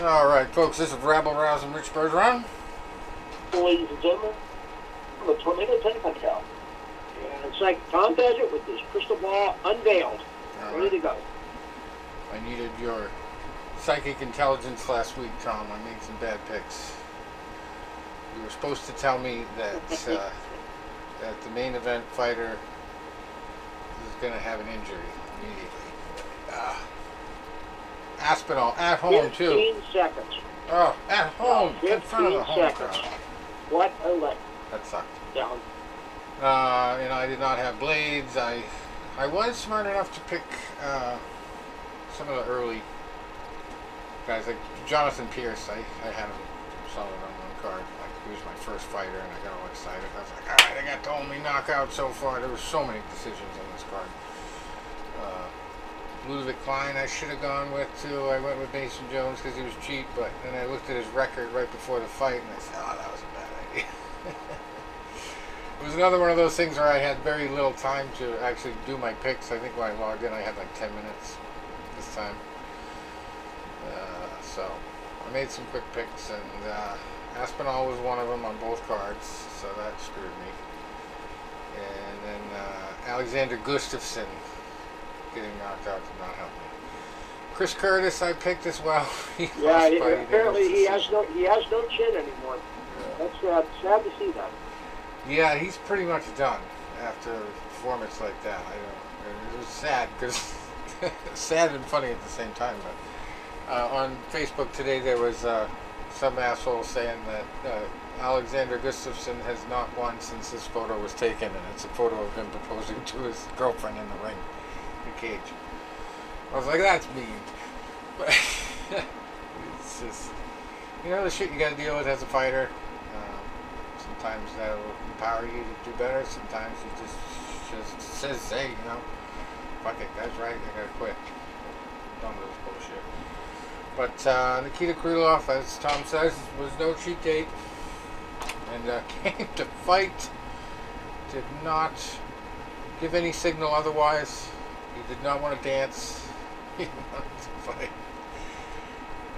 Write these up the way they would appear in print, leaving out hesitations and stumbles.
All right, folks, this is Rabble Rouse and Rich Preview. Ladies and gentlemen, the Tornado 10 Hotel. And it's like Tom does it with his crystal ball unveiled, ready to go. I needed your psychic intelligence last week, Tom. I made some bad picks. You were supposed to tell me that that the main event fighter is going to have an injury immediately. Aspinall at home, 15 too. 15 seconds. Oh, at home, in front of the home seconds. crowd. What a leg. That sucked. Down. I did not have blades. I was smart enough to pick some of the early guys, like Jonathan Pierce. I had him solid on one card. Like, he was my first fighter, and I got all excited. I was like, all right, I got the only knockout so far. There were so many decisions on this card. Ludwig Klein I should have gone with, too. I went with Mason Jones because he was cheap, but then I looked at his record right before the fight, and I said, oh, that was a bad idea. It was another one of those things where I had very little time to actually do my picks. I think when I logged in, I had like 10 minutes this time. So I made some quick picks, and Aspinall was one of them on both cards, so that screwed me. And then Alexander Gustafson getting knocked out did not help me. Chris Curtis I picked as well. Apparently he has no chin anymore. Yeah. That's sad to see that. Yeah, he's pretty much done after a performance like that. It was sad because sad and funny at the same time. But on Facebook today there was some asshole saying that Alexander Gustafson has not won since this photo was taken, and it's a photo of him proposing to his girlfriend in the ring, the cage. I was like, that's mean. But it's just, the shit you gotta deal with as a fighter. Sometimes that'll empower you to do better. Sometimes it just says, hey, fuck it, that's right, I gotta quit. I'm done with this bullshit. But Nikita Krylov, as Tom says, was no cheat date. And came to fight. Did not give any signal otherwise. He did not want to dance. He wanted to fight.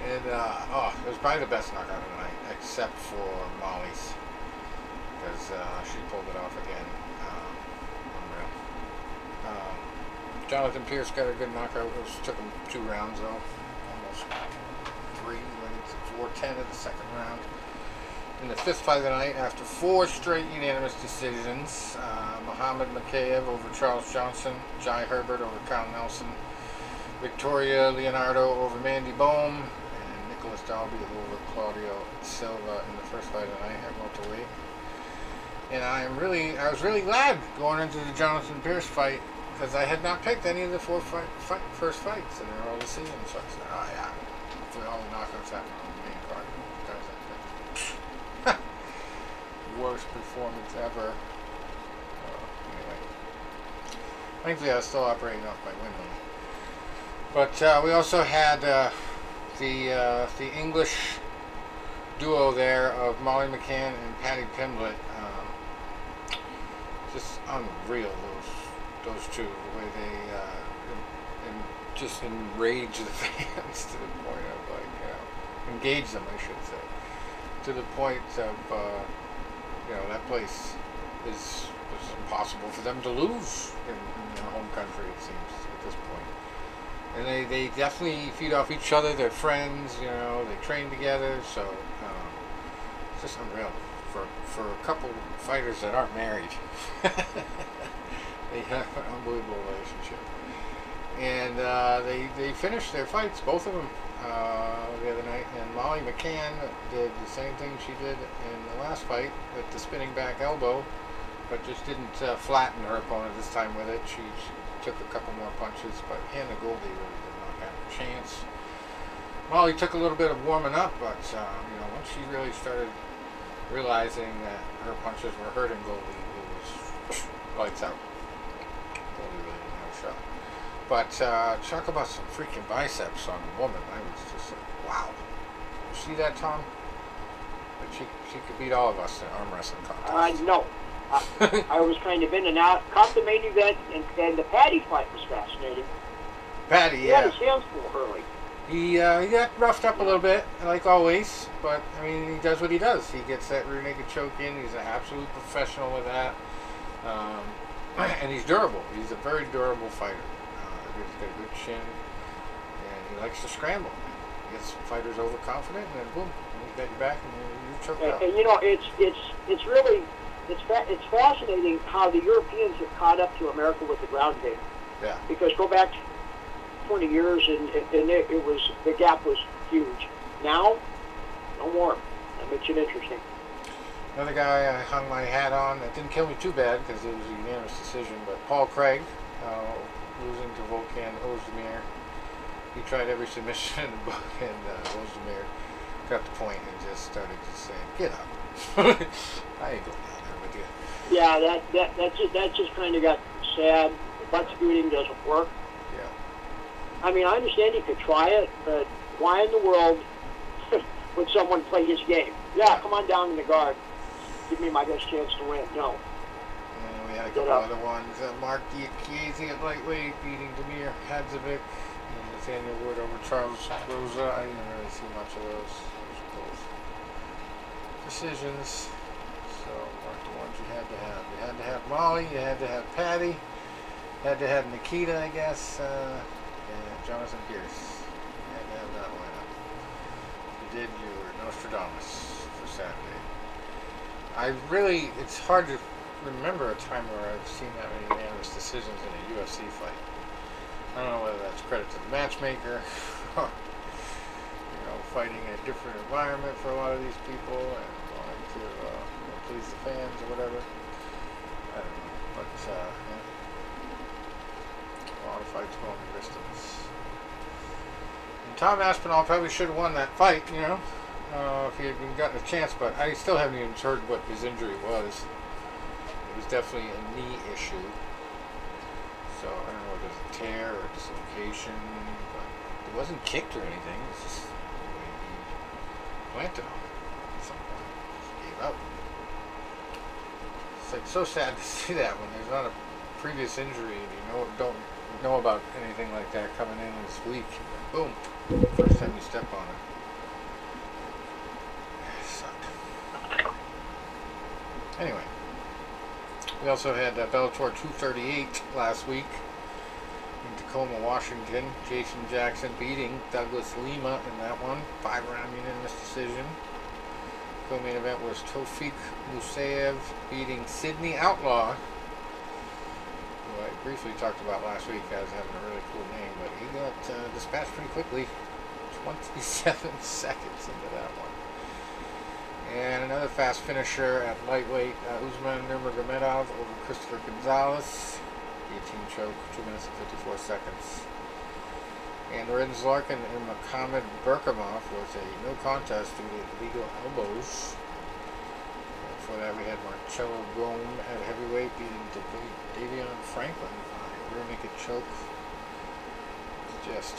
And, it was probably the best knockout of the night, except for Molly's. Because she pulled it off again. Unreal. Jonathan Pierce got a good knockout. It took him 2 rounds, though. Almost 3. It's 4-10 in the second round. In the 5th fight of the night, after 4 straight unanimous decisions, Muhammad Makayev over Charles Johnson, Jai Herbert over Kyle Nelson, Victoria Leonardo over Mandy Bohm, and Nicholas Dalby over Claudio Silva in the 1st fight of the night at welterweight. And I was really glad going into the Jonathan Pierce fight because I had not picked any of the 4 first fights, and they're all decisions. So I said, oh yeah, hopefully all the knockouts happen on the main card. Worst performance ever. Anyway, thankfully I was still operating off my win limit. But we also had the English duo there of Molly McCann and Patty Pimblett. Just unreal, those two, the way they just enrage the fans to the point of engage them, I should say, to the point of that place is impossible for them to lose in their home country, it seems, at this point. And they definitely feed off each other. They're friends, they train together, so it's just unreal. For a couple fighters that aren't married, they have an unbelievable relationship. And they finished their fights, both of them, the other night. And Molly McCann did the same thing she did in the last fight with the spinning back elbow, but just didn't flatten her opponent this time with it. She took a couple more punches, but Hannah Goldie really did not have a chance. Molly took a little bit of warming up, but once she really started realizing that her punches were hurting Goldie, it was lights out. Goldie really didn't have a shot. But talk about some freaking biceps on a woman. I was just like, wow. You see that, Tom? But she could beat all of us in arm wrestling contests. No. I was kind of in and out. Caught the main event, and the Patty fight was fascinating. Patty, He had his hands full early. He got roughed up a little bit, like always, but I mean, he does what he does. He gets that rear naked choke in. He's an absolute professional with that, and he's durable. He's a very durable fighter. He's got a good chin, and he likes to scramble. He gets fighters overconfident, and then boom, he's got your back, and you choke out. And you know, it's really it's fascinating how the Europeans have caught up to America with the ground game. Yeah. Because go back 20 years, and it was, the gap was huge. Now, no more. That makes it interesting. Another guy I hung my hat on that didn't kill me too bad because it was a unanimous decision, but Paul Craig, losing to Volkan Ozdemir. He tried every submission in the book, and Ozdemir got the point and just started to say, "Get up." I ain't going down there with you. Yeah, that just kind of got sad. Butt scooting doesn't work. Yeah. I mean, I understand you could try it, but why in the world would someone play his game? Yeah, come on down in the guard. Give me my best chance to win. No. And we had a couple other ones. Mark Diakiese at lightweight beating Damir Hadzovic. And Nathaniel Wood over Charles Rosa. I didn't really see much of those. Those were close decisions. So, mark the ones you had to have. You had to have Molly. You had to have Patty. You had to have Nikita, I guess. And Jonathan Pierce. You had to have that lineup. If you did, you were Nostradamus for Saturday. It's hard to remember a time where I've seen that many unanimous decisions in a UFC fight. I don't know whether that's credit to the matchmaker, or, fighting a different environment for a lot of these people and wanting to please the fans or whatever. I don't know, but a lot of fights going the distance. And Tom Aspinall probably should have won that fight, if he had been gotten a chance, but I still haven't even heard what his injury was. It was definitely a knee issue. So I don't know if it was a tear or a dislocation, but it wasn't kicked or anything. It's just the way he planted on it at some point. Just gave up. It's like so sad to see that when there's not a previous injury and you don't know about anything like that coming in this week. Boom. First time you step on it. Anyway, we also had Bellator 238 last week in Tacoma, Washington. Jason Jackson beating Douglas Lima in that one. 5-round unanimous decision. Co-main event was Tofik Musayev beating Sydney Outlaw, who I briefly talked about last week as having a really cool name, but he got dispatched pretty quickly. 27 seconds into that one. And another fast finisher at lightweight, Usman Nurmagomedov over Christopher Gonzalez. Guillotine choke, 2 minutes and 54 seconds. And Lorenz Larkin and Mohamed Berkamov was a no contest due to illegal elbows. Before that, we had Marcelo Gome at heavyweight beating Davion Franklin by rear naked choke. Just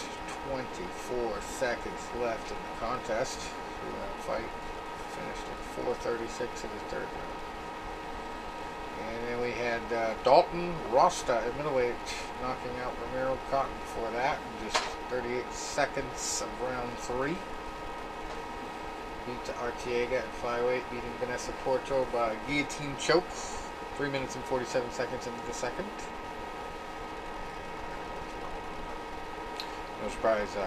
24 seconds left in the contest through that fight. Finished at 4:36 in his third round. And then we had Dalton Rosta at middleweight knocking out Ramiro Cotton before that in just 38 seconds of round 3. Beat Artiega at flyweight, beating Vanessa Porto by guillotine choke. 3 minutes and 47 seconds into the second. No surprise,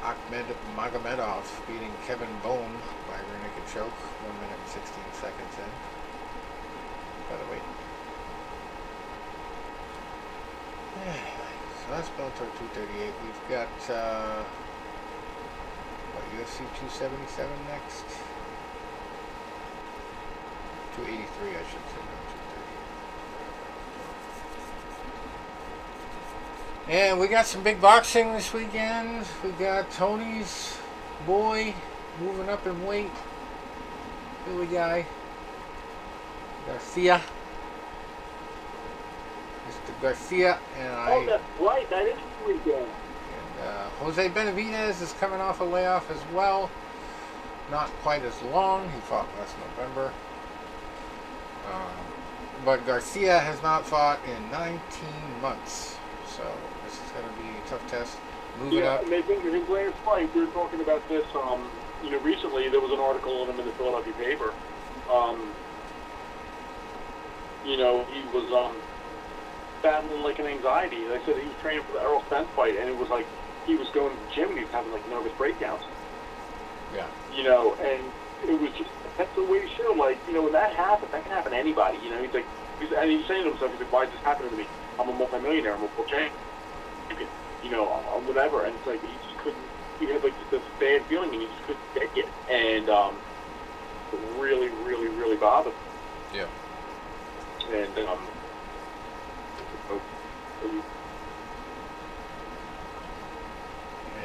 Ahmed Magomedov beating Kevin Bohm by rear naked choke, 1 minute and 16 seconds in. By the way. Anyway, so that's Bellator 238. We've got, UFC 277 next? 283, I should say, not 238. And we got some big boxing this weekend. We got Tony's boy moving up in weight. Billy guy. Garcia. Mr. Garcia and Oh, that's right. That is the weekend. And Jose Benavides is coming off a layoff as well. Not quite as long. He fought last November. But Garcia has not fought in 19 months. So this is It's going to be a tough test. Moving Yeah, up. and I think his last fight, we were talking about this, recently there was an article on him in the Philadelphia paper. He was battling like an anxiety. They said he was training for the Errol Spence fight, and it was like he was going to the gym and he was having like nervous breakdowns. Yeah. And it was just, that's the way to show, like, when that happens, that can happen to anybody. He's like, and he's saying to himself, he's like, why is this happening to me? I'm a multimillionaire, I'm a world champion, I'm whatever. And it's like, he just couldn't, he had like this bad feeling and he just couldn't take it. And it really, really, really bothered him. Yeah. And,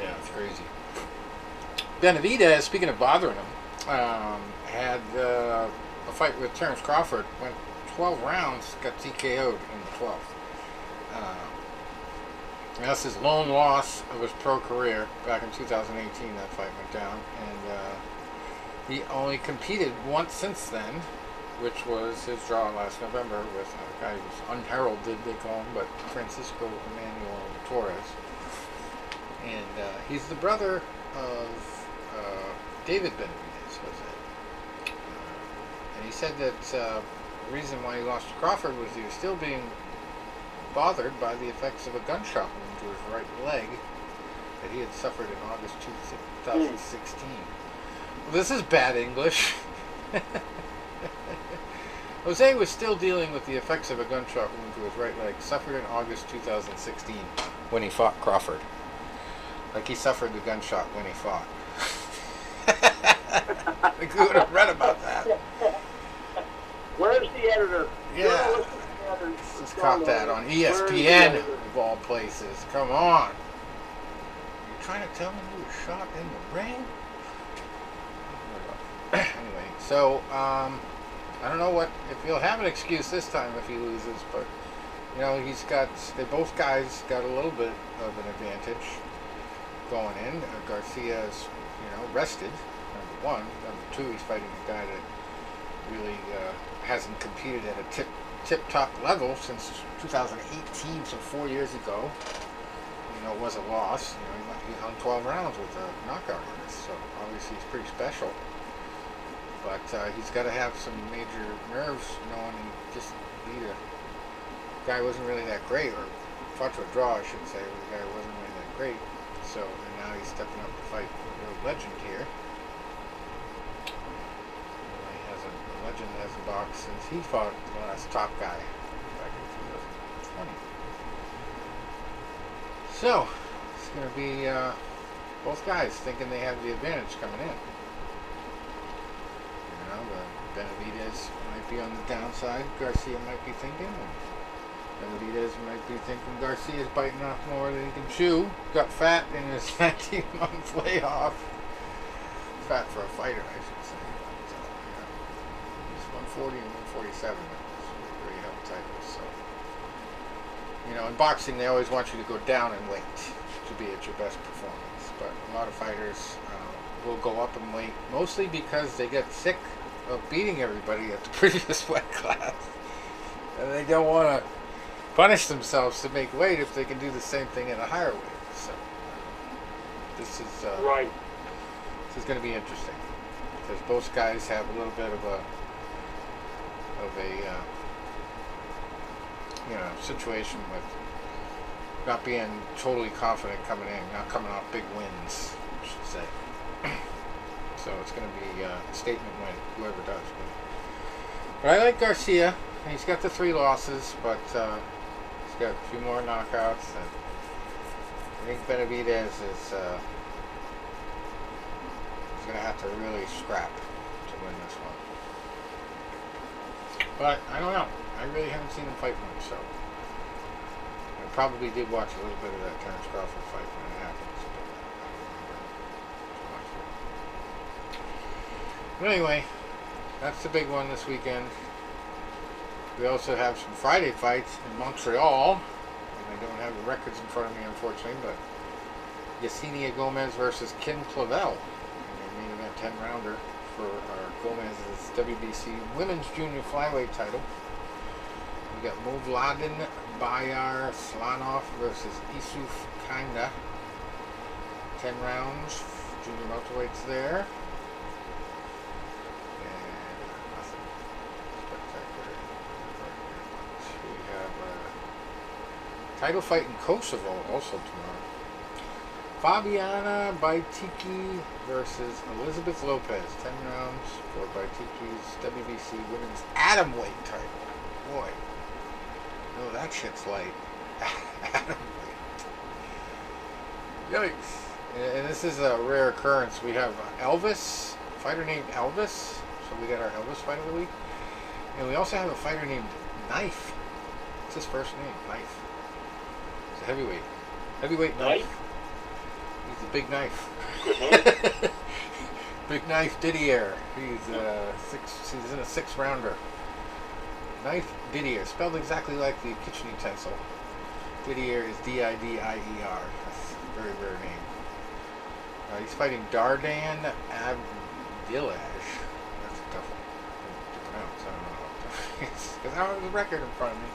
yeah, it's crazy. Benavides, speaking of bothering him, had a fight with Terrence Crawford, went 12 rounds, got TKO'd in the 12th. That's his lone loss of his pro career. Back in 2018, that fight went down, and he only competed once since then, which was his draw last November with a guy who's unheralded, they call him, but Francisco Emmanuel Torres. And he's the brother of David Benavides, was it? And he said that the reason why he lost to Crawford was he was still being bothered by the effects of a gunshot wound to his right leg that he had suffered in August 2016. Well, this is bad English. Jose was still dealing with the effects of a gunshot wound to his right leg, suffered in August 2016 when he fought Crawford. Like he suffered the gunshot when he fought. Like we would have read about that. Where's the editor? Yeah. Just caught that on ESPN of all places. Come on. You're trying to tell me you were shot in the ring? Anyway, so I don't know if he'll have an excuse this time if he loses, but they both guys got a little bit of an advantage going in. Garcia is, rested, number one. Number two, he's fighting a guy that really hasn't competed at a tip-top level since 2018, so 4 years ago. It was a loss. He hung 12 rounds with a knockout artist, so obviously he's pretty special. But he's got to have some major nerves, knowing he just beat a guy who wasn't really that great, or fought to a draw, I should say, but the guy wasn't really that great. So, and now he's stepping up to fight a real legend here. He has a legend that hasn't boxed since he fought the last top guy back in 2020. So, it's going to be both guys thinking they have the advantage coming in. Benavides might be on the downside, Garcia might be thinking, and Benavides might be thinking Garcia's biting off more than he can chew. Got fat in his 19-month layoff. Fat for a fighter, I should say. But, he's 140 and 147 where he held titles. So, in boxing they always want you to go down in weight to be at your best performance. But a lot of fighters will go up in weight, mostly because they get sick of beating everybody at the previous weight class, and they don't want to punish themselves to make weight if they can do the same thing at a higher weight. So this is right. This is going to be interesting because both guys have a little bit of a situation with not being totally confident coming in, not coming off big wins, I should say. So it's going to be a statement win, whoever does win. But I like Garcia. He's got the 3 losses, but he's got a few more knockouts. And I think Benavides is going to have to really scrap to win this one. But I don't know. I really haven't seen him fight much, so I probably did watch a little bit of that Terrence Crawford fight when it happens. But anyway, that's the big one this weekend. We also have some Friday fights in Montreal. And I don't have the records in front of me, unfortunately, but Yesenia Gomez versus Kim Clavel in the main event 10-rounder for Gomez's WBC Women's Junior Flyweight title. We got Movladin Bayar Slanov versus Isuf Kinda. 10 rounds. Junior welterweights there. And nothing spectacular. We have a title fight in Kosovo also tomorrow. Fabiana Baitiki versus Elizabeth Lopez. 10 rounds for Baitiki's WBC women's atomweight title. Boy. No, that shit's light. Atomweight. Yikes. And this is a rare occurrence. We have Elvis, a fighter named Elvis. So we got our Elvis fight of the week. And we also have a fighter named Knife. What's his first name? Knife. He's a heavyweight. Heavyweight Knife. He's a big knife. Big Knife Didier. He's in a 6-rounder. Knife Didier, spelled exactly like the kitchen utensil. Didier is D-I-D-I-E-R. That's a very rare name. He's fighting Dardan Abdilaj. That's a tough one to pronounce. I don't know how tough it is. Because I have the record in front of me.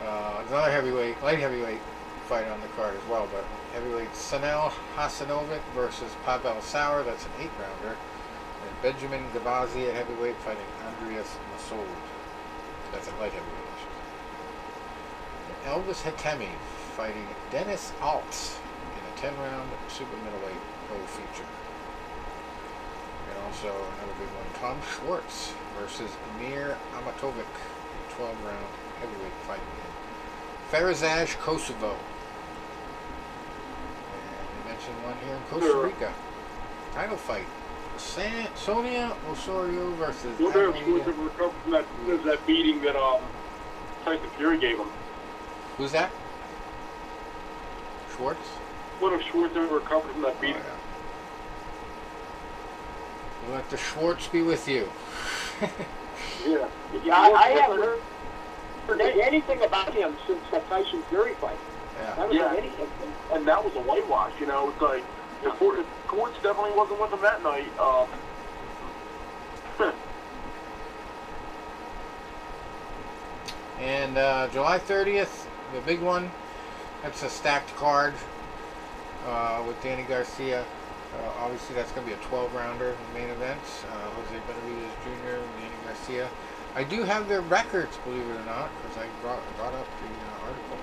There's another light heavyweight fight on the card as well, but heavyweight Sanel Hasanovic versus Pavel Sauer. That's an 8-rounder. And Benjamin Gavazi at heavyweight fighting Andreas Masoud. That's a light heavyweight. And Elvis Hatemi fighting Dennis Altz in a 10-round super middleweight pro feature. And also another big one, Tom Schwartz versus Amir Amatovic, a 12-round heavyweight fight in Farazaj, Kosovo. And we mentioned one here in Costa Rica. Title fight. Sonia Osorio versus Schwartz recovered from that beating that Tyson Fury gave him. Who's that? Schwartz? What if Schwartz ever recovered from that beating? Oh, yeah. Let the Schwartz be with you. Yeah. I haven't heard anything about him since that Tyson Fury fight. Yeah. And that was a whitewash. You know, it's like if Schwartz definitely wasn't with him that night. And July 30th, the big one. That's a stacked card with Danny Garcia. Obviously, that's going to be a 12-rounder in the main event. Jose Benavides Jr. and Danny Garcia. I do have their records, believe it or not, because I brought up the article.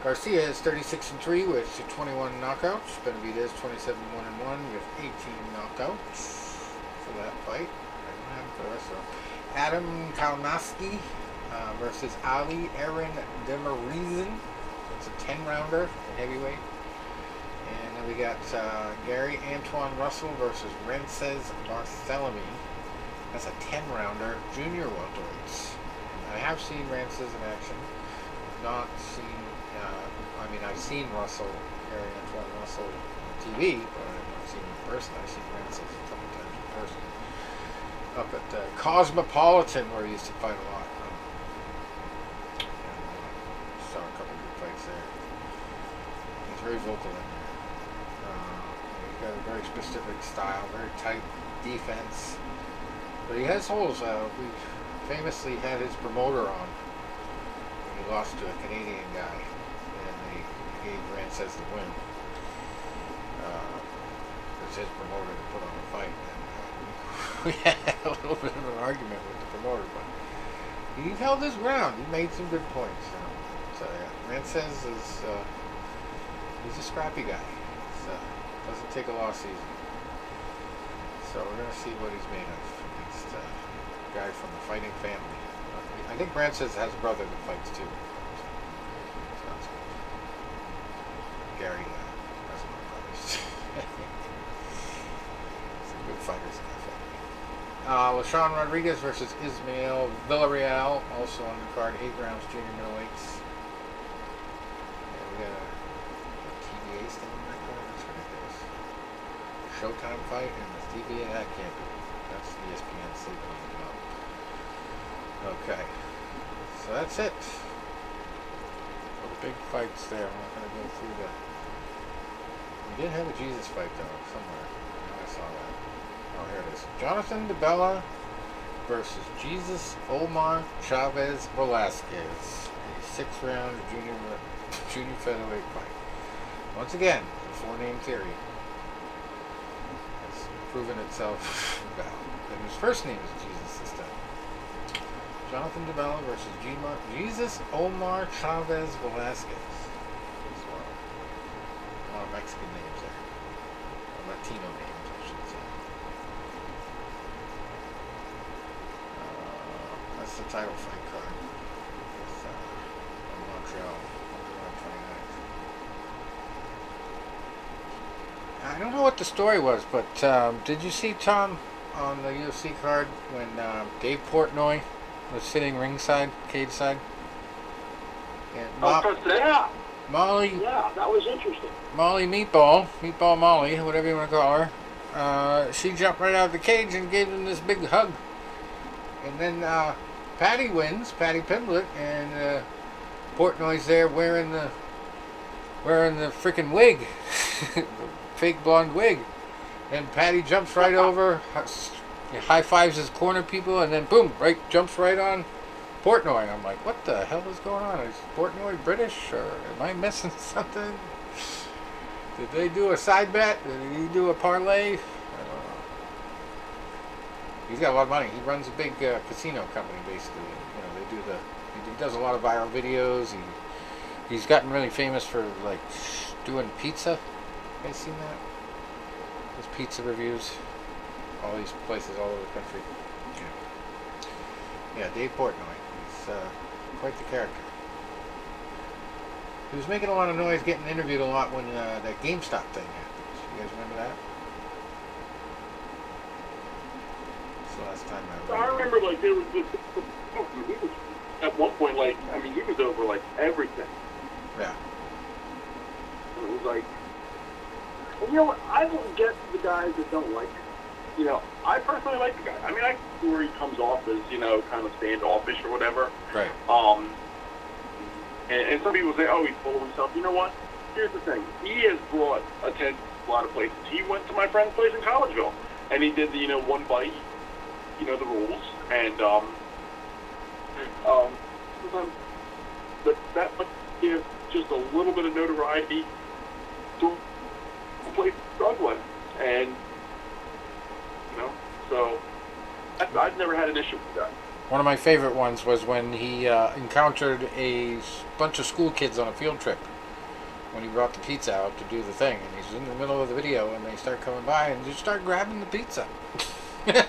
Garcia is 36-3 with 21 knockouts. Benavides 27-1-1 with 18 knockouts for that fight. I don't have the rest of them. Adam Kalnaski versus Ali Aaron Demirezen. It's a 10-rounder in heavyweight. And then we got Gary Antoine Russell versus Rences Barthelemy. That's a 10-rounder junior welterweights. And I have seen Rences in action. Not seen. I've seen Russell, Gary Antoine Russell on TV, but I've not seen him in person. I've seen Rences a couple times in person. Up at Cosmopolitan, where he used to fight a lot. Saw a couple good fights there. He's very vocal in there. He's got a very specific style, very tight defense. But he has holes. We famously had his promoter on when he lost to a Canadian guy, and they gave Rences the win. It was his promoter to put on the fight. And we had a little bit of an argument with the promoter, but he held his ground. He made some good points. So yeah, Rences is he's a scrappy guy. Doesn't take a loss easy. So we're gonna see what he's made of against a guy from the fighting family. I think Rences has a brother that fights too. So sounds good. Gary has no brothers. Some good fighters in that family. LaShawn Rodriguez versus Ismail Villarreal, also on the card, 8 rounds, junior middleweights. And we got a TBA still on that card. That's ridiculous. Showtime fight and the TBA, that can't be. That's the ESPN sleeping on the job. Okay, so that's it. For the big fights there, I'm not going to go through the. We did have a Jesus fight though somewhere. I saw that. Oh, here it is. Jonathan DeBella versus Jesus Omar Chavez Velasquez, a 6-round junior featherweight fight. Once again, the 4-name theory has proven itself valid. And his first name is Jesus this time. Jonathan DeBella versus Jesus Omar Chavez Velasquez. A lot of Mexican names there. Or Latino names, I should say. That's the title fight card. With, Montreal on July 29th. I don't know what the story was, but did you see, Tom, on the UFC card when Dave Portnoy was sitting ringside, cage side? And Yeah. Molly. Yeah, that was interesting. Molly Meatball Molly, whatever you want to call her, she jumped right out of the cage and gave him this big hug. And then Patty wins, Patty Pimblett, and Portnoy's there wearing the freaking wig, fake blonde wig. And Patty jumps right over, high fives his corner people, and then boom, jumps right on Portnoy. I'm like, what the hell is going on? Is Portnoy British, or am I missing something? Did they do a side bet? Did he do a parlay? I don't know. He's got a lot of money. He runs a big casino company, basically. He does a lot of viral videos. He's gotten really famous for like doing pizza. Have you guys seen that? His pizza reviews. All these places all over the country. Yeah, Dave Portnoy. He's quite the character. He was making a lot of noise, getting interviewed a lot when that GameStop thing happened. You guys remember that? It's the last time I remember, like, there was this, he was, at one point, like, I mean, he was over, like, everything. Yeah. And it was like, and you know what, I don't get the guys that don't like him. You know, I personally like the guy. I mean, I see where he comes off as, kind of standoffish or whatever. Right. And some people say, oh, he's full of himself. You know what? Here's the thing. He has brought attention to a lot of places. He went to my friend's place in Collegeville, and he did the, one bite, the rules, and, but that would give just a little bit of notoriety to a place struggling. And, so I've never had an issue with that. One of my favorite ones was when he encountered a bunch of school kids on a field trip when he brought the pizza out to do the thing, and he's in the middle of the video and they start coming by and just start grabbing the pizza. And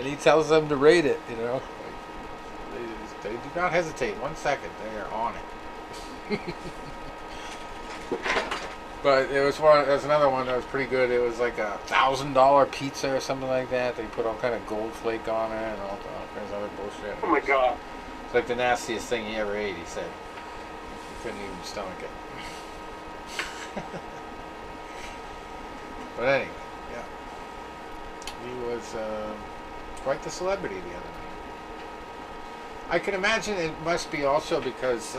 he tells them to rate it, they do not hesitate 1 second, they are on it. But there was another one that was pretty good. It was like $1,000 pizza or something like that. They put all kind of gold flake on it and all kinds of other bullshit. Oh my god! It's like the nastiest thing he ever ate. He said he couldn't even stomach it. But anyway, yeah, he was quite the celebrity the other night. I can imagine it must be also because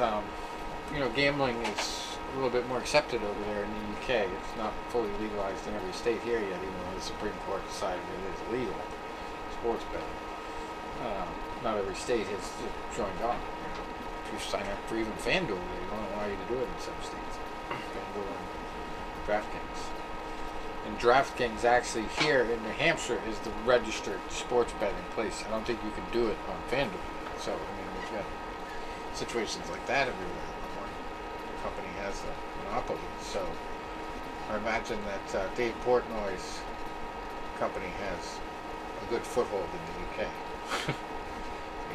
gambling is a little bit more accepted over there in the UK. It's not fully legalized in every state here yet, even though the Supreme Court decided it is illegal. Sports betting. Not every state has joined on. If you sign up for even FanDuel, they don't allow you to do it in some states. FanDuel and DraftKings. And DraftKings actually here in New Hampshire is the registered sports betting place. I don't think you can do it on FanDuel. So, we've got situations like that everywhere. Company has a monopoly, so I imagine that Dave Portnoy's company has a good foothold in the UK.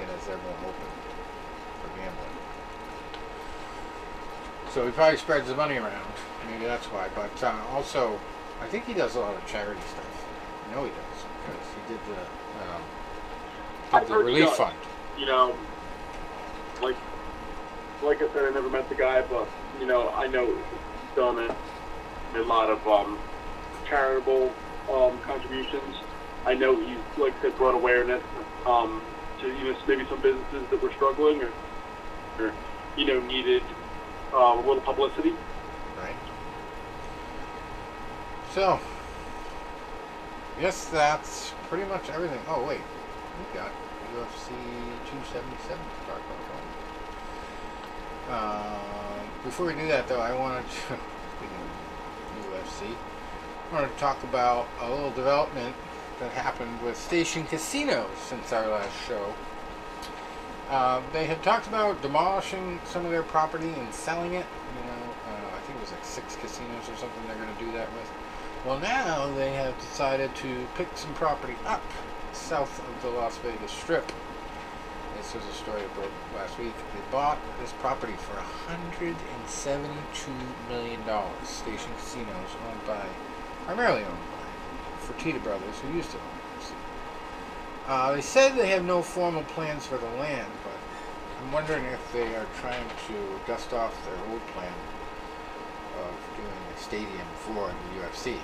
As everyone open for gambling, so he probably spreads the money around. Maybe that's why. But also, I think he does a lot of charity stuff. I know he does because he did the relief fund. Like I said, I never met the guy, but I know he's done a lot of charitable contributions. I know he's, like I said, brought awareness to maybe some businesses that were struggling or needed a little publicity. Right. So Yes, that's pretty much everything. Oh, wait. We got UFC 277 to talk about. Before we do that, though, I wanted to, speaking of UFC, I wanted to talk about a little development that happened with Station Casinos since our last show. They had talked about demolishing some of their property and selling it. I think it was like 6 casinos or something they're going to do that with. Well, now they have decided to pick some property up south of the Las Vegas Strip. This was a story that broke last week. They bought this property for $172 million. Station Casinos, primarily owned by Fertitta Brothers, who used to own it. They said they have no formal plans for the land, but I'm wondering if they are trying to dust off their old plan of doing a stadium for the UFC.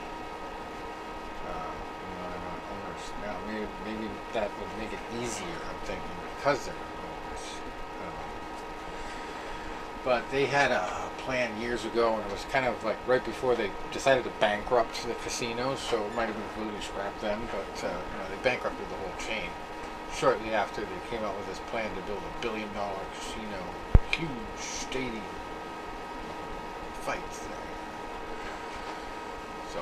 Owners now. Maybe that would make it easier, I'm thinking, because they're owners. But they had a plan years ago, and it was kind of like right before they decided to bankrupt the casinos, so it might have been completely scrapped then, but they bankrupted the whole chain shortly after they came out with this plan to build $1 billion casino, huge stadium, fights there. So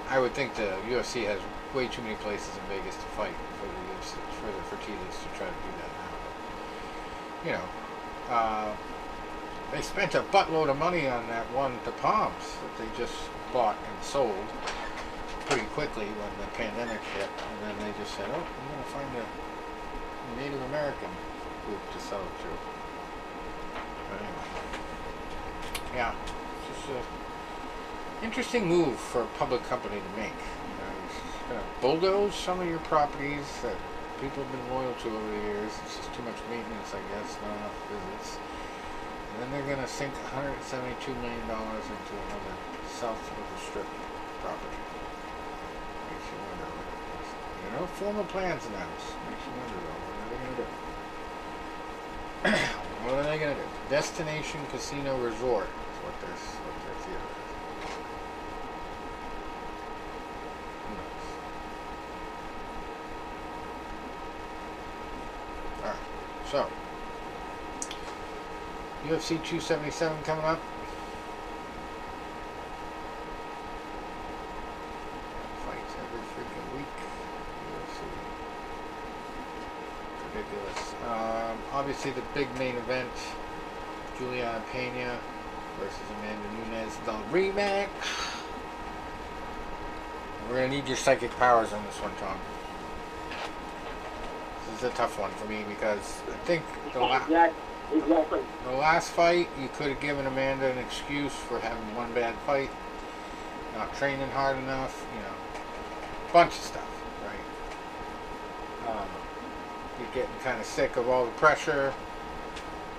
I would think the UFC has way too many places in Vegas to fight for the Fertittas to try to do that now. They spent a buttload of money on that one to Palms that they just bought and sold pretty quickly when the pandemic hit, and then they just said, "Oh, we're going to find a Native American group to sell it to." But anyway, yeah, it's just an interesting move for a public company to make. It's going to bulldoze some of your properties that people have been loyal to over the years. It's just too much maintenance, I guess, not enough visits. And then they're going to sink $172 million into another south of the Strip property. Makes you wonder. Formal plans announced. Makes you wonder, though, what are they going to do? What are they going to do? Destination Casino Resort is what their theater is. Who knows? Alright, so UFC 277 coming up. Fights every freaking week. UFC. Ridiculous. Obviously the big main event, Julianne Pena versus Amanda Nunes, the rematch. We're going to need your psychic powers on this one, Tom. This is a tough one for me because I think Exactly. the last fight, you could have given Amanda an excuse for having one bad fight, not training hard enough, bunch of stuff, right? You're getting kind of sick of all the pressure.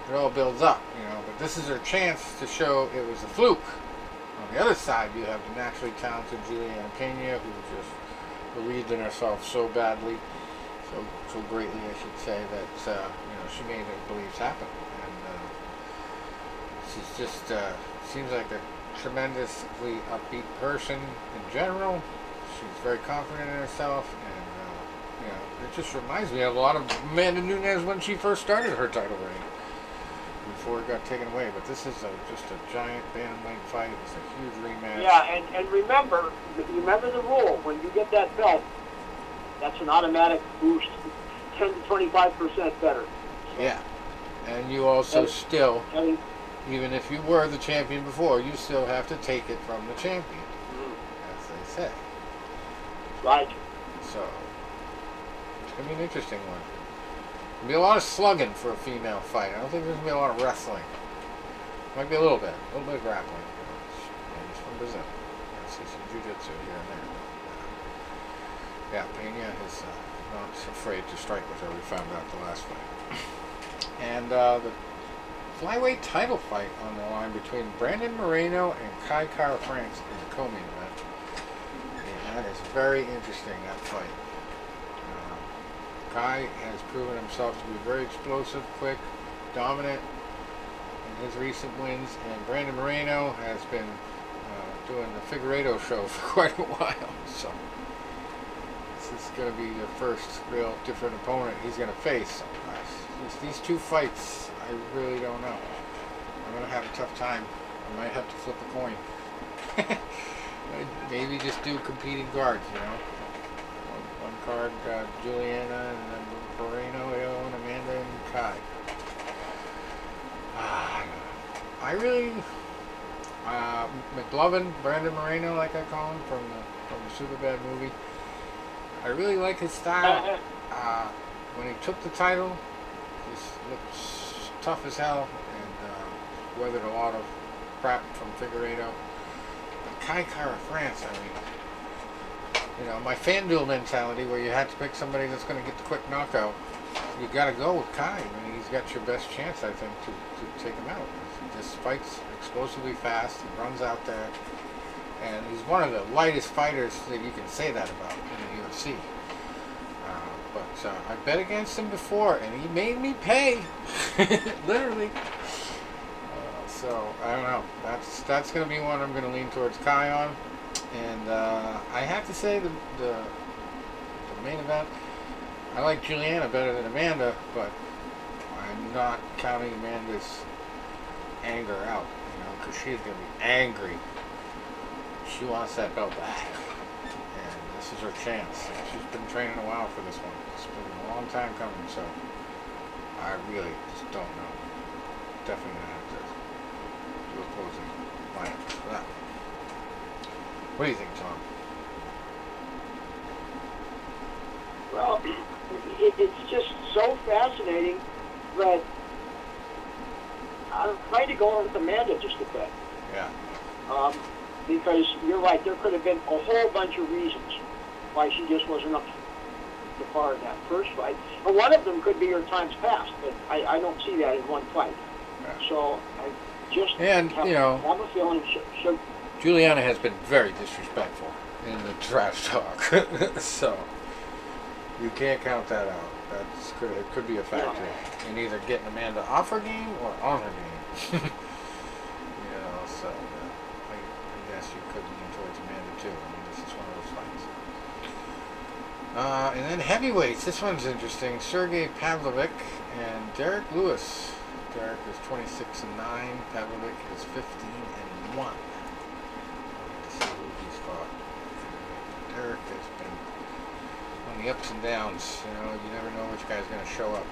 It all builds up, but this is her chance to show it was a fluke. On the other side, you have the naturally talented Julianne Pena, who just believed in herself so badly, so greatly, I should say, that she made her beliefs happen. And she's just seems like a tremendously upbeat person in general. She's very confident in herself, and it just reminds me of a lot of Amanda Nunes when she first started her title reign, before it got taken away. But this is just a giant bantamweight fight. It's a huge rematch. Yeah, and remember the rule. When you get that belt, that's an automatic boost, 10 to 25% better. So, yeah, and you also even if you were the champion before, you still have to take it from the champion, as they say. Right. So it's gonna be an interesting one. There'll be a lot of slugging for a female fight. I don't think there's gonna be a lot of wrestling. Might be a little bit of grappling. It's from Brazil. I see some jiu-jitsu here and there. Yeah, Pena is not afraid to strike with her. We found out the last fight. And the flyweight title fight on the line between Brandon Moreno and Kai Kara France in the co-main event. And that is very interesting, that fight. Kai has proven himself to be very explosive, quick, dominant in his recent wins, and Brandon Moreno has been doing the Figueiredo show for quite a while. So this is going to be the first real different opponent he's going to face. These two fights, I really don't know. I'm going to have a tough time. I might have to flip a coin. Maybe just do competing guards, you know. One card, Julianne, and then Moreno, and Amanda, and Kai. I really, McLovin, Brandon Moreno, like I call him, from the Superbad movie. I really like his style. When he took the title, he looked tough as hell and weathered a lot of crap from Figueiredo. But Kai Kara France, I mean, you know, my FanDuel mentality where you had to pick somebody that's going to get the quick knockout, you got to go with Kai. I mean, he's got your best chance, I think, to take him out. He just fights explosively fast. He runs out there. And he's one of the lightest fighters that you can say that about in the UFC. But I bet against him before, and he made me pay, literally. So I don't know. That's going to be one I'm going to lean towards Kai on. And I have to say the main event, I like Juliana better than Amanda, but I'm not counting Amanda's anger out, you know, because she's going to be angry. She wants that belt back, and this is her chance. She's been training a while for this one. It's been a long time coming, so I really just don't know. Definitely gonna have to do opposing lineups for that. What do you think, Tom? Well, it's just so fascinating, but I'm trying to go on with Amanda just a bit. Yeah. Because you're right, there could have been a whole bunch of reasons why she just wasn't up to par in that first fight. And one of them could be her time's past, but I don't see that in one fight. Yeah. So I just have a feeling she'll... Juliana has been very disrespectful in the trash talk, so you can't count that out. It could be a factor in either getting Amanda off her game or on her game. You know, so I guess you could lean towards Amanda too. I mean, this is one of those fights. And then heavyweights. This one's interesting. Sergey Pavlovic and Derek Lewis. Derek is 26-9. Pavlovic is 15-1. See who he's fought. Derek has been on the ups and downs. You know, you never know which guy's going to show up.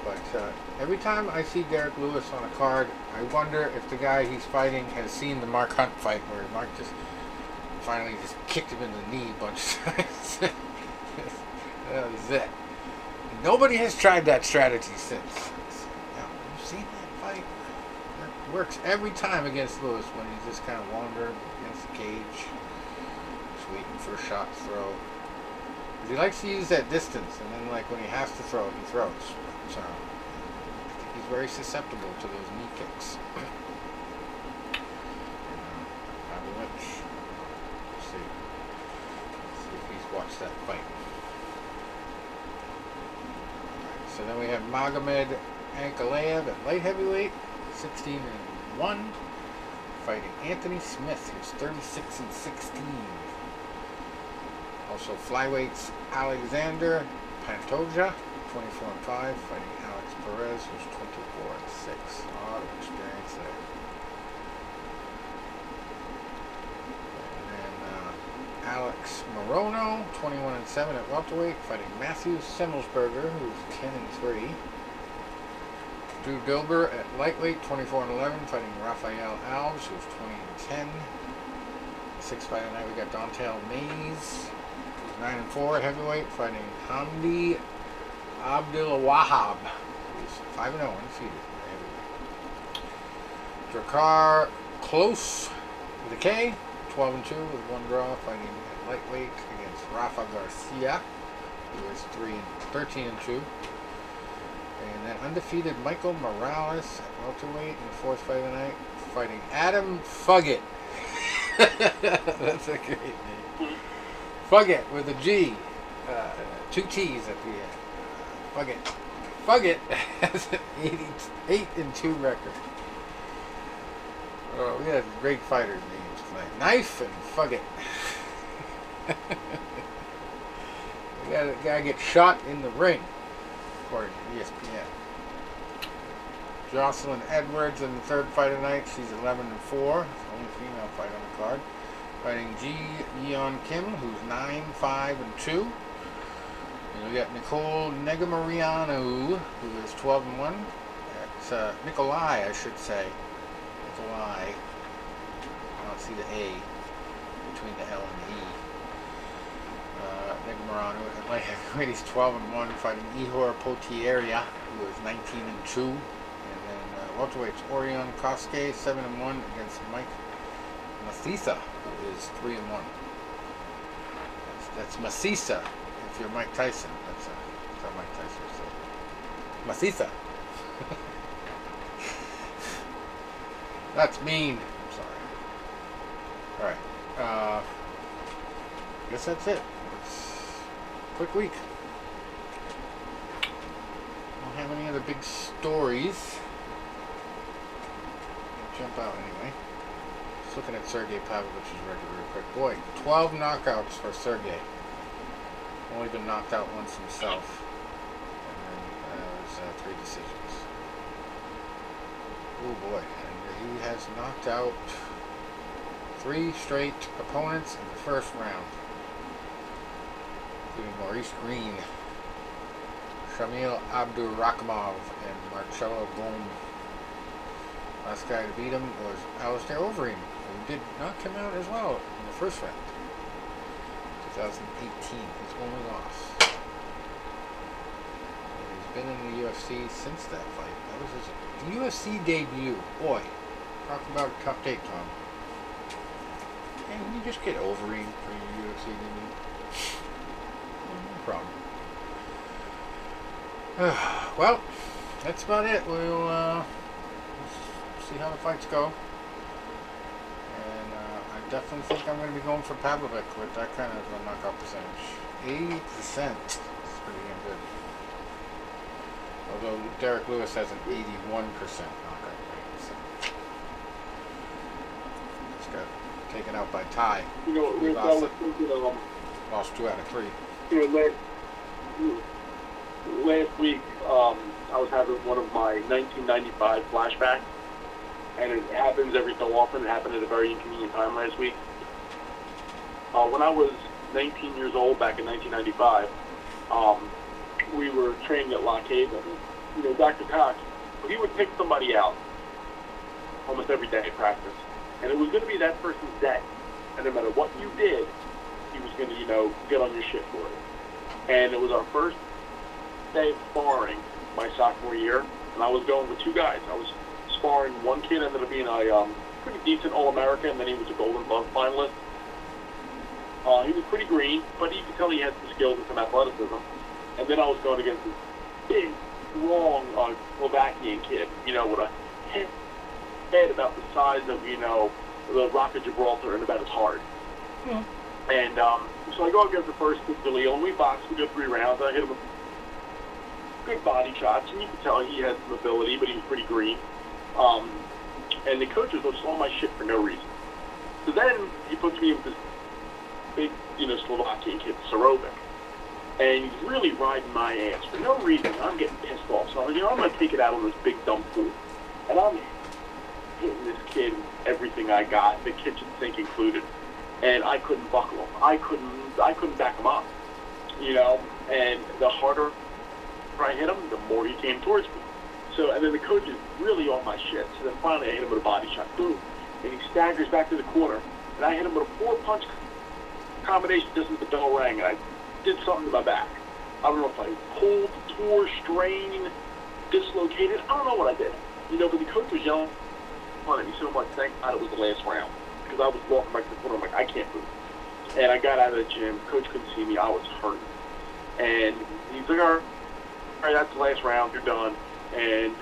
But every time I see Derek Lewis on a card, I wonder if the guy he's fighting has seen the Mark Hunt fight where Mark just finally just kicked him in the knee a bunch of times. That was it. Nobody has tried that strategy since. Now, you've seen that fight? It works every time against Lewis when he's just kind of wandering against the cage, just waiting for a shot to throw. Because he likes to use that distance, and then like when he has to throw, he throws. So I think he's very susceptible to those knee kicks. Pavlovic. Let's see if he's watched that fight. Right, so then we have Magomed Ankalaev at light heavyweight, 16-1, fighting Anthony Smith, who's 36-16. Also flyweights Alexander Pantoja, 24-5, fighting Alex Perez, who's 24-6. A lot of experience there. And then Alex Morono, 21-7 at welterweight, fighting Matthew Semmelsberger, who's 10-3. Drew Dilber at lightweight, 24-11, fighting Rafael Alves, who's 20-10. 6th fight tonight, we got Dontel Mays, who's 9-4 at heavyweight, fighting Hamdi Abdulwahab, who's 5-0, undefeated at heavyweight. Drakkar Klose with a K, 12-2 with one draw, fighting at lightweight against Rafa Garcia, who is 13-2. And then undefeated Michael Morales at welterweight in the 4th fight of the night, fighting Adam Fuggett. That's a great name. Fuggett with a G. 2 T's at the end. Fuggett has an 8-2 record. We had great fighters' names Knife and fuck it. The guy gets shot in the ring, according to ESPN. Jocelyn Edwards in the third fight of the night. She's 11-4. It's the only female fight on the card. Fighting Ji Yeon Kim, who's 9-5-2. And we got Nicole Negamariano, who is 12-1. That's Nikolai, I should say. Nikolai. I don't see the A between the L and the E. Negamariano, Atlanta heavyweight, he's 12-1, fighting Ihor Potieria, who is 19-2. And then welterweights Orion Kosuke, 7-1 against Mike Masisa, who is 3-1. That's Masisa. If you're Mike Tyson, that's how Mike Tyson would say. Masisa. That's mean. I'm sorry. All right. Guess that's it. It's a quick week. Don't have any other big stories. Jump out anyway. Just looking at Sergey Pavlovic's record real quick. Boy, 12 knockouts for Sergey. Only been knocked out once himself. And then was 3 decisions. Oh boy. And he has knocked out 3 straight opponents in the first round, including Maurice Green, Shamil Abdurakhimov, and Marcelo Gom. Last guy to beat him was Alistair Overeem, who did knock him out as well in the first round. 2018, his only loss. And he's been in the UFC since that fight. That was his UFC debut. Boy, talk about a tough date, Tom. And you just get Overeem for your UFC debut. No problem. Well, that's about it. We'll see how the fights go. And I definitely think I'm going to be going for Pavlovic with that kind of a knockout percentage. 80%. That's pretty damn good. Although Derek Lewis has an 81% knockout rate. So just got taken out by Ty. You know, He Rick, I was thinking, lost 2 out of 3. you know, last week, I was having one of my 1995 flashbacks, and it happens every so often. It happened at a very inconvenient time last week. When I was 19 years old, back in 1995, we were training at Lock Haven. You know, Dr. Cox, he would pick somebody out almost every day at practice, and it was going to be that person's day. And no matter what you did, he was going to, you know, get on your shit for it. And it was our first day of sparring my sophomore year, and I was going with 2 guys. I was sparring one kid, ended up being a pretty decent All-American, and then he was a Golden Glove finalist. He was pretty green, but you could tell he had some skills and some athleticism. And then I was going against this big, strong Slovakian kid, you know, with a head about the size of, you know, the Rock of Gibraltar and about as hard. Mm. And so I go against the first kid, Jaleel, and we boxed. We did 3 rounds. I hit him with good body shots, and you could tell he had some ability, but he was pretty green. And the coaches were just all my shit for no reason. So then he puts me with this big, you know, Slovakian kid, Sorovic. And he's really riding my ass for no reason. I'm getting pissed off. So I'm going to take it out on this big dumb fool. And I'm hitting this kid with everything I got, the kitchen sink included. And I couldn't buckle him. I couldn't back him up. You know, and the harder I hit him, the more he came towards me. So, and then the coach is really on my shit. So then finally I hit him with a body shot. Boom. And he staggers back to the corner. And I hit him with a 4-punch combination just as the bell rang. And I did something to my back. I don't know if I pulled, tore, strained, dislocated. I don't know what I did. You know, but the coach was yelling at me so much. Thank God it was the last round. Because I was walking back to the corner. I'm like, I can't move. And I got out of the gym. Coach couldn't see me. I was hurting. And he's like, all right, that's the last round. You're done. And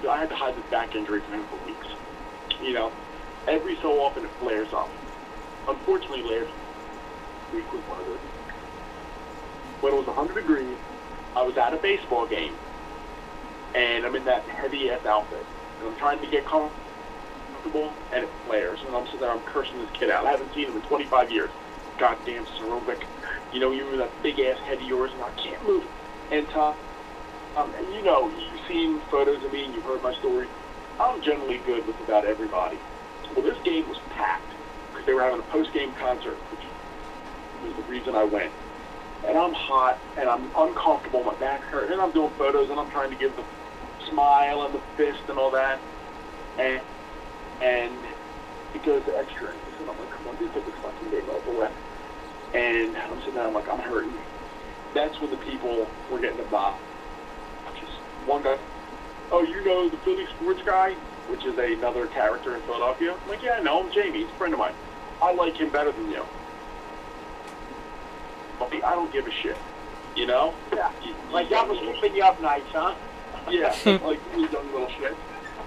I had to hide this back injury from him for weeks. You know, every so often it flares up. Unfortunately, last week was one of those. When it was 100 degrees, I was at a baseball game, and I'm in that heavy-ass outfit, and I'm trying to get comfortable uncomfortable, and it flares. And I'm sitting there, I'm cursing this kid out. I haven't seen him in 25 years. Goddamn Serovic. You know, you with that big-ass head of yours, and I can't move. And you know, you've seen photos of me, and you've heard my story. I'm generally good with about everybody. Well, this game was packed, because they were having a post-game concert, which was the reason I went. And I'm hot, and I'm uncomfortable, my back hurt, and I'm doing photos, and I'm trying to give the smile and the fist and all that. And it goes to extra innings, and I'm like, come on, dude, take this fucking game out the way. And I'm sitting there, I'm like, I'm hurting. That's when the people were getting the bop. Just one guy, oh, you know the Philly sports guy, which is another character in Philadelphia? I'm like, yeah, I know him, Jamie, he's a friend of mine. I like him better than you. I don't give a shit, you know? Yeah, like that was keeping you up nights, huh? Yeah, like you young little shit.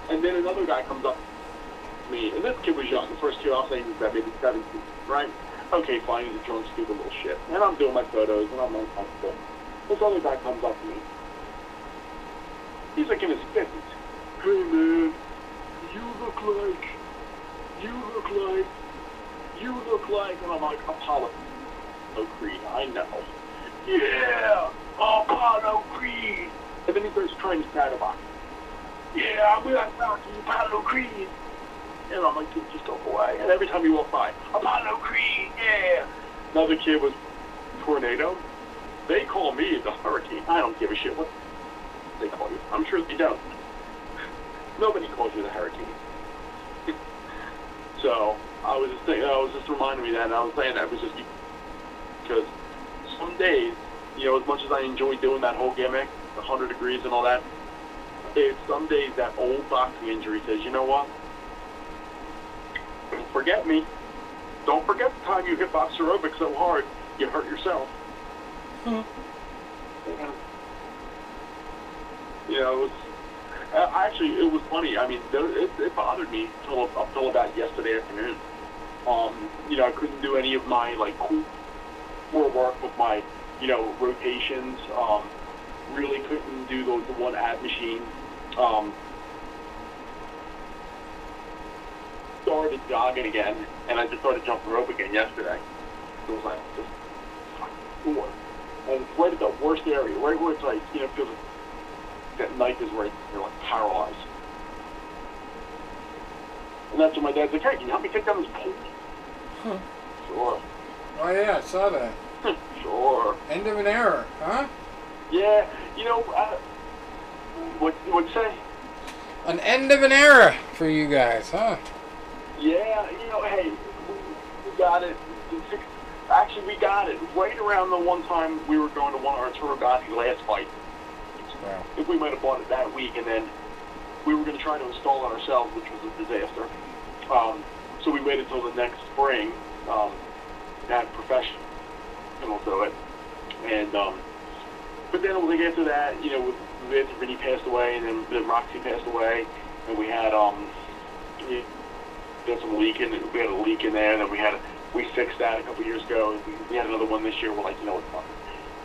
And then another guy comes up to me, and this kid was young. The first kid I'll say was about maybe 17, right? Okay, fine, he's a drunk, stupid little shit. And I'm doing my photos, and I'm uncomfortable. This other guy comes up to me. He's like in his 50s. Hey, man, you look like, and I'm like, Apollo Creed, I know. Yeah, Apollo Creed. And then he starts trying to shadow box. Yeah, I'm gonna knock you, Apollo Creed. And I'm like, dude, just go away. And every time he walks by, Apollo Creed, yeah. Another kid was Tornado. They call me the Hurricane. I don't give a shit what they call you. I'm sure they don't. Nobody calls you the Hurricane. So I was just thinking, I was just reminding me that, and I was saying that was just because some days, you know, as much as I enjoy doing that whole gimmick, the 100 degrees and all that, it's some days that old boxing injury says, you know what? Don't forget me. Don't forget the time you hit Boxer Aerobic so hard, you hurt yourself. Hmm. You know, it was funny. I mean, it bothered me up till about yesterday afternoon. You know, I couldn't do any of my, like, core work with my, you know, rotations. Really couldn't do the one ab machine. Started jogging again, and I just started jumping rope again yesterday. It was like, just fucking sore. And it's right at the worst area, right where it's like, you know, feels like that knife is right, you're like paralyzed. And that's when my dad's like, hey, can you help me take down this pole? Huh. Sure. Oh yeah, I saw that. Sure. End of an era, huh? Yeah, you know, what'd you say? An end of an era for you guys, huh? Yeah, you know, hey, we got it. Actually, we got it right around the one time we were going to one of our Turagati last fight. Wow. I think we might have bought it that week, and then we were going to try to install it ourselves, which was a disaster. So we waited until the next spring to have a professional do it. And but then like after that, you know, after Vinny passed away, and then Roxy passed away, and we had we had some leaking. We had a leak in there, and then we fixed that a couple years ago, and we had another one this year. We're like, you know what, fuck.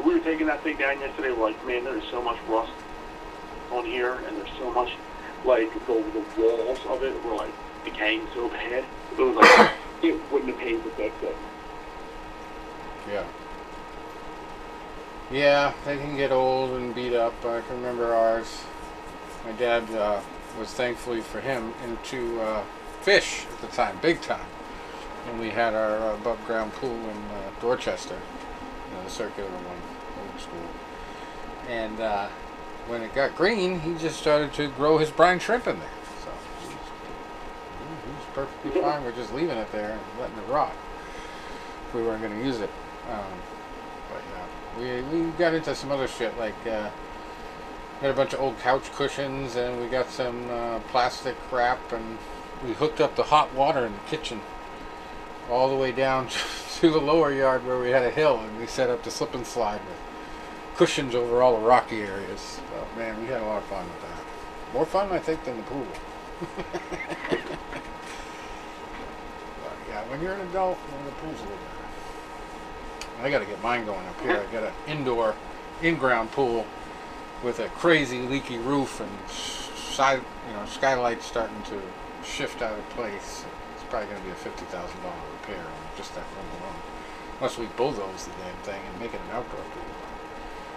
We were taking that thing down yesterday. We're like, man, there's so much rust on here, and there's so much, like, the walls of it were, like, decaying so bad. It was like, it wouldn't have paid to fix it. Yeah. Yeah, they can get old and beat up. I can remember ours. My dad was, thankfully for him, into fish at the time, big time. And we had our above ground pool in Dorchester, you know, the circular one, old school. And when it got green, he just started to grow his brine shrimp in there. So he was perfectly fine with just leaving it there and letting it rot if we weren't going to use it. But yeah, we got into some other shit, like got a bunch of old couch cushions, and we got some plastic wrap, and we hooked up the hot water in the kitchen all the way down to the lower yard where we had a hill, and we set up the slip and slide with cushions over all the rocky areas. So, man, we had a lot of fun with that. More fun, I think, than the pool. But, yeah, when you're an adult, the pool's a little better. I got to get mine going up here. I got an indoor, in-ground pool with a crazy leaky roof and skylights starting to shift out of place, it's probably going to be a $50,000 repair on just that room alone. Unless we bulldoze the damn thing and make it an outdoor pool.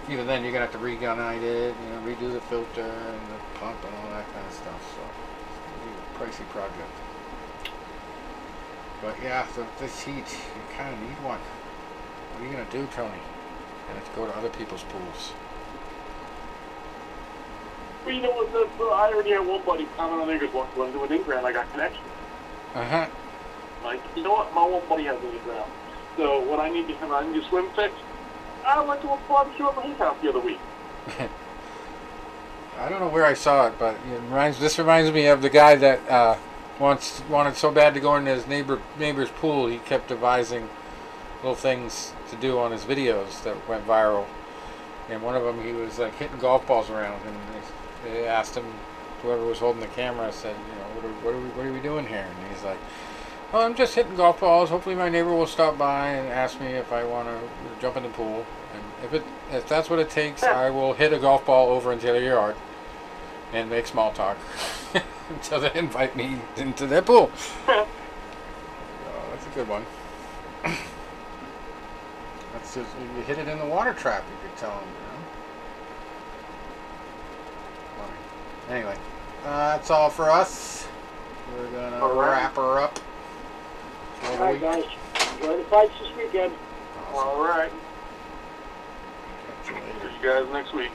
Even then, you're going to have to re-gunite it, redo the filter and the pump and all that kind of stuff. So it's going to be a pricey project. But yeah, this heat, you kind of need one. What are you going to do, Tony? You have to go to other people's pools. Well, you know what? I already had one buddy comment on there because once I do an in-ground, I got connection. Uh-huh. Like, you know what? My one buddy has an in-ground. So what I need to swim fix. I went to a barbecue over his house the other week. I don't know where I saw it, but this reminds me of the guy that wanted so bad to go in his neighbor's pool, he kept devising little things to do on his videos that went viral. And one of them, he was like hitting golf balls around, and they asked him, whoever was holding the camera, said, what are we doing here? And he's like, oh, I'm just hitting golf balls. Hopefully my neighbor will stop by and ask me if I want to jump in the pool. And if that's what it takes, I will hit a golf ball over into their yard and make small talk until they invite me into their pool. Oh, that's a good one. That's just, you hit it in the water trap, you could tell them, Funny. Anyway, that's all for us. We're going to wrap her up. All right, guys. Enjoy the fights this weekend. All right. Catch you later. See you guys next week.